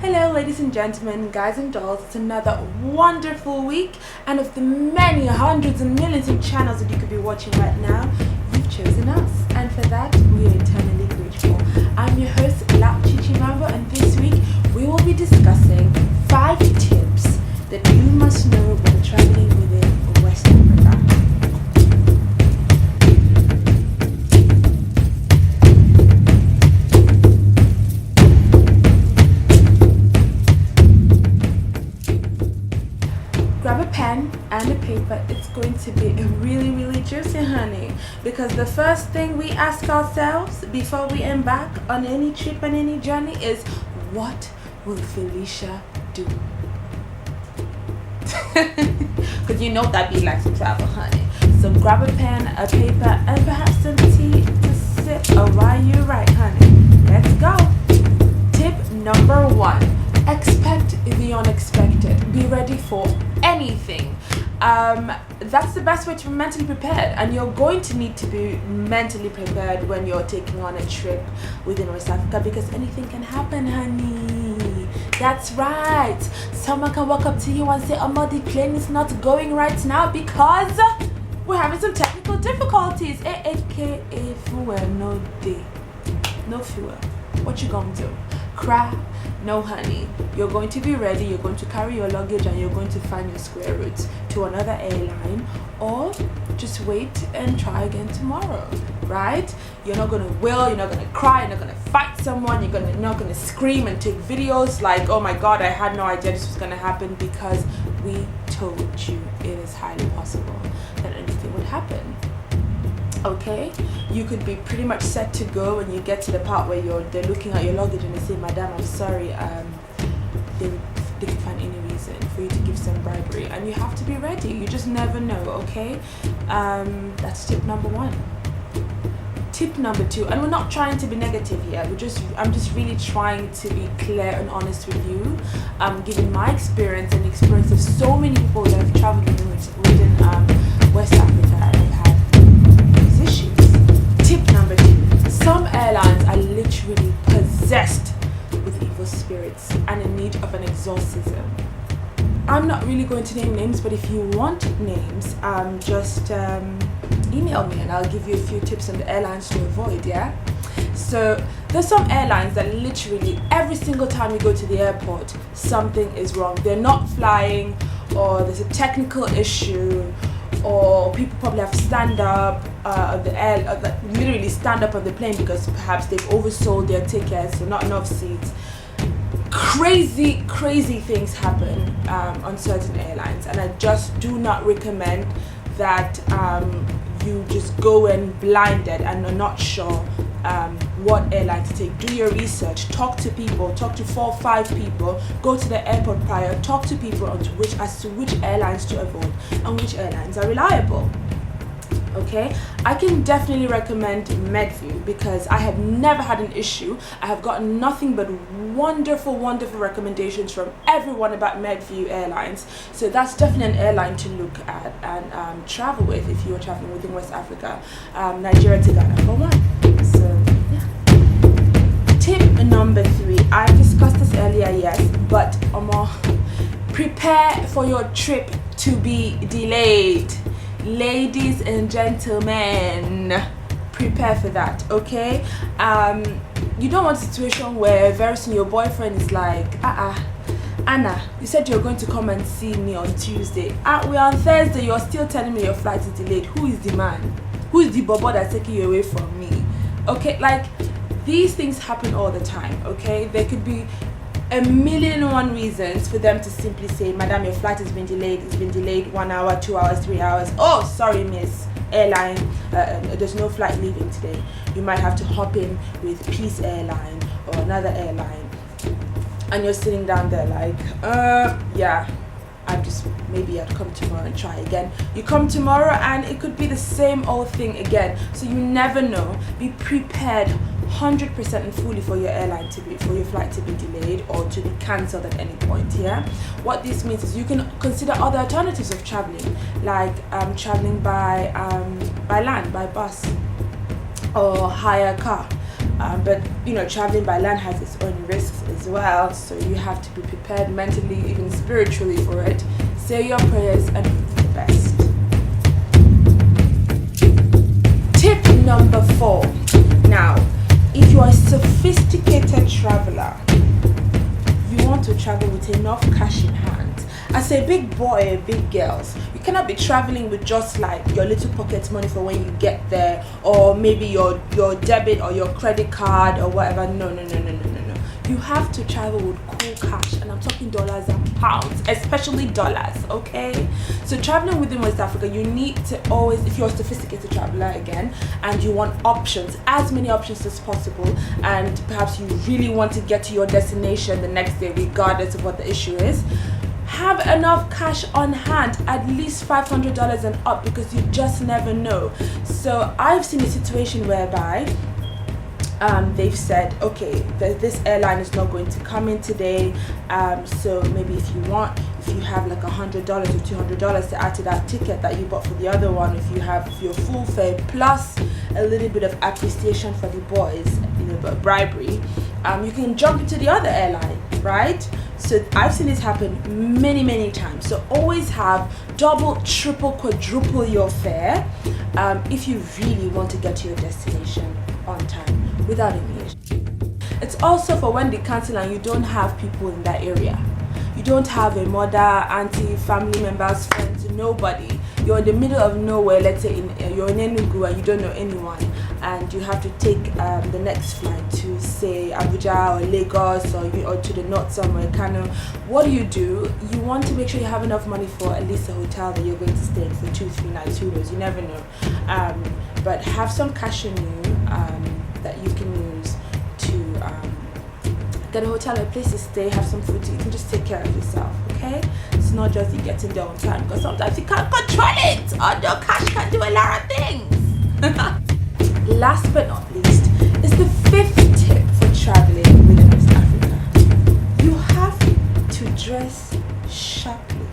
Hello ladies and gentlemen, guys and dolls. It's another wonderful week, and of the many hundreds and millions of channels that you could be watching right now, you've chosen us, and for that we are eternally grateful. I'm your host La Chichimambo, and this week we will be discussing 5 tips that you must know when traveling within West Africa. Grab a pen and a paper. It's going to be really juicy, honey, because the first thing we ask ourselves before we embark on any trip and any journey is, what will Felicia do? Because you know that we like to travel, honey. So grab a pen, a paper, and perhaps some tea to sip while you're right, honey. Let's go. Tip number 1. Expect the unexpected. Be ready for anything. That's the best way to be mentally prepared, and you're going to need to be mentally prepared when you're taking on a trip within West Africa, because anything can happen, honey. That's right. Someone can walk up to you and say, "Oh, the plane is not going right now because we're having some technical difficulties." AKA fuel no day, no fuel. What you gonna do? Cry? No, honey. You're going to be ready. You're going to carry your luggage and you're going to find your square route to another airline, or just wait and try again tomorrow, right? You're not gonna wail, you're not gonna cry, you're not gonna fight someone, you're not gonna scream and take videos like, "Oh my god, I had no idea this was gonna happen," because we told you it is highly possible that anything would happen. Okay, you could be pretty much set to go when you get to the part where they're looking at your luggage and they say, "Madam, I'm sorry, they can find any reason for you to give some bribery," and you have to be ready. You just never know. Okay, that's tip number 1. Tip number 2, and we're not trying to be negative here, I'm just really trying to be clear and honest with you, given my experience and the experience of so many people that have traveled within West Africa and have had issues. Tip number 2, some airlines are literally possessed with evil spirits and in need of an exorcism. I'm not really going to name names, but if you want names, just email me and I'll give you a few tips on the airlines to avoid. Yeah, so there's some airlines that literally every single time you go to the airport, something is wrong. They're not flying, or there's a technical issue, or people probably have to stand up literally stand up on the plane because perhaps they've oversold their tickets, so not enough seats. Crazy things happen on certain airlines, and I just do not recommend that you just go in blinded and are not sure what airline to take. Do your research, talk to people, talk to 4 or 5 people, go to the airport prior, talk to people as to which airlines to avoid and which airlines are reliable. Okay, I can definitely recommend Medview because I have never had an issue. I have gotten nothing but wonderful recommendations from everyone about Medview Airlines. So that's definitely an airline to look at and travel with if you are traveling within West Africa. Nigeria to Ghana for 1. So yeah. Tip number 3. I discussed this earlier, yes, but prepare for your trip to be delayed. Ladies and gentlemen, prepare for that. Okay, you don't want a situation where very soon your boyfriend is like, Anna, you said you're going to come and see me on Tuesday. We're on Thursday, you're still telling me your flight is delayed. Who is the man? Who is the bobo that's taking you away from me? Okay, like, these things happen all the time. Okay, there could be 1,000,001 reasons for them to simply say, "Madam, your flight has been delayed. It's been delayed 1 hour, 2 hours, 3 hours. Oh, sorry, miss airline, there's no flight leaving today." You might have to hop in with Peace Airline or another airline, and you're sitting down there like, yeah, maybe I'd come tomorrow and try again. You come tomorrow and it could be the same old thing again. So you never know. Be prepared 100% and fully for your flight to be delayed or to be cancelled at any point. Yeah, what this means is you can consider other alternatives of traveling, like traveling by land, by bus, or hire a car. But traveling by land has its own risks as well, so you have to be prepared mentally, even spiritually for it. Say your prayers and hope for the best. Tip number 4. Now, if you are a sophisticated traveler, you want to travel with enough cash in hand. As a big boy, big girls, you cannot be traveling with just like your little pocket money for when you get there, or maybe your debit or your credit card or whatever. No. You have to travel with cool cash, and I'm talking dollars and pounds, especially dollars, okay? So traveling within West Africa, you need to always, if you're a sophisticated traveler again, and you want options, as many options as possible, and perhaps you really want to get to your destination the next day, regardless of what the issue is, have enough cash on hand, at least $500 and up, because you just never know. So I've seen a situation whereby they've said, okay, this airline is not going to come in today, so maybe if you have like $100 or $200 to add to that ticket that you bought for the other one, if you have your full fare plus a little bit of appreciation for the boys, bribery, you can jump into the other airline, right? So I've seen this happen many times. So always have double, triple, quadruple your fare if you really want to get to your destination on time without any issue. It's also for when they cancel and you don't have people in that area. You don't have a mother, auntie, family members, friends, nobody. You're in the middle of nowhere, let's say you're in Enugu and you don't know anyone, and you have to take the next flight to say Abuja or Lagos or to the north somewhere, Kano. What do? You want to make sure you have enough money for at least a hotel that you're going to stay in for 2-3 nights, who knows, you never know. But have some cash in you that you can use to get a hotel or a place to stay, have some food to eat, and just take care of yourself, okay? It's not just you getting there on time, because sometimes you can't control it, or your cash can do a lot of things. Last but not least is the 5th tip for traveling within West Africa. You have to dress sharply,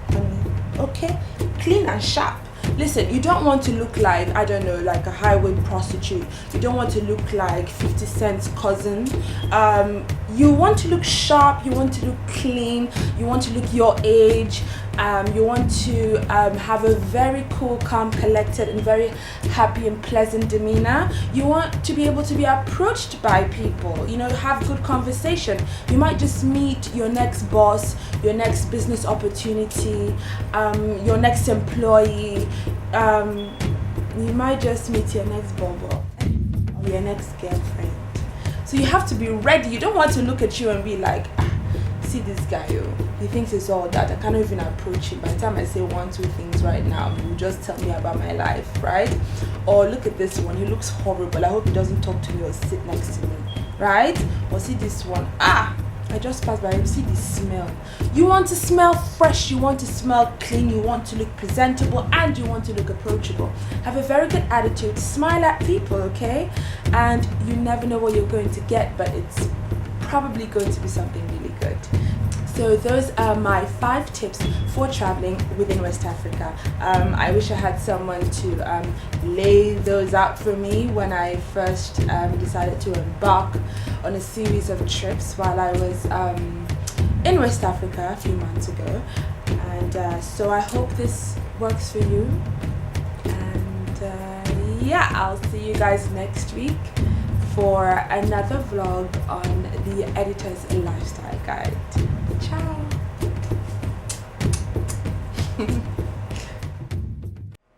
okay? Clean and sharp. Listen, you don't want to look like, I don't know, like a highway prostitute. You don't want to look like 50 Cent's cousin. You want to look sharp, you want to look clean, you want to look your age. You want to have a very cool, calm, collected, and very happy and pleasant demeanor. You want to be able to be approached by people, have good conversation. You might just meet your next boss, your next business opportunity, your next employee. You might just meet your next bobo or your next girlfriend. So you have to be ready. You don't want to look at you and be like, see this guy, he thinks it's all that. I can't even approach him. By the time I say 1-2 things right now, he will just tell me about my life, right? Or look at this one, he looks horrible. I hope he doesn't talk to me or sit next to me, right? Or see this one, I just passed by him, see the smell. You want to smell fresh, you want to smell clean, you want to look presentable, and you want to look approachable. Have a very good attitude, smile at people, okay? And you never know what you're going to get, but it's probably going to be something really good. So those are my 5 tips for traveling within West Africa. I wish I had someone to lay those out for me when I first decided to embark on a series of trips while I was in West Africa a few months ago. And so I hope this works for you. And yeah, I'll see you guys next week for another vlog on the editor's lifestyle guide. Ciao.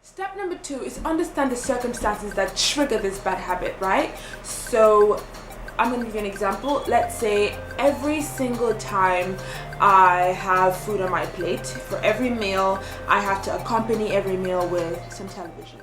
Step number 2 is understand the circumstances that trigger this bad habit, right? So I'm going to give you an example. Let's say every single time I have food on my plate, for every meal, I have to accompany every meal with some television.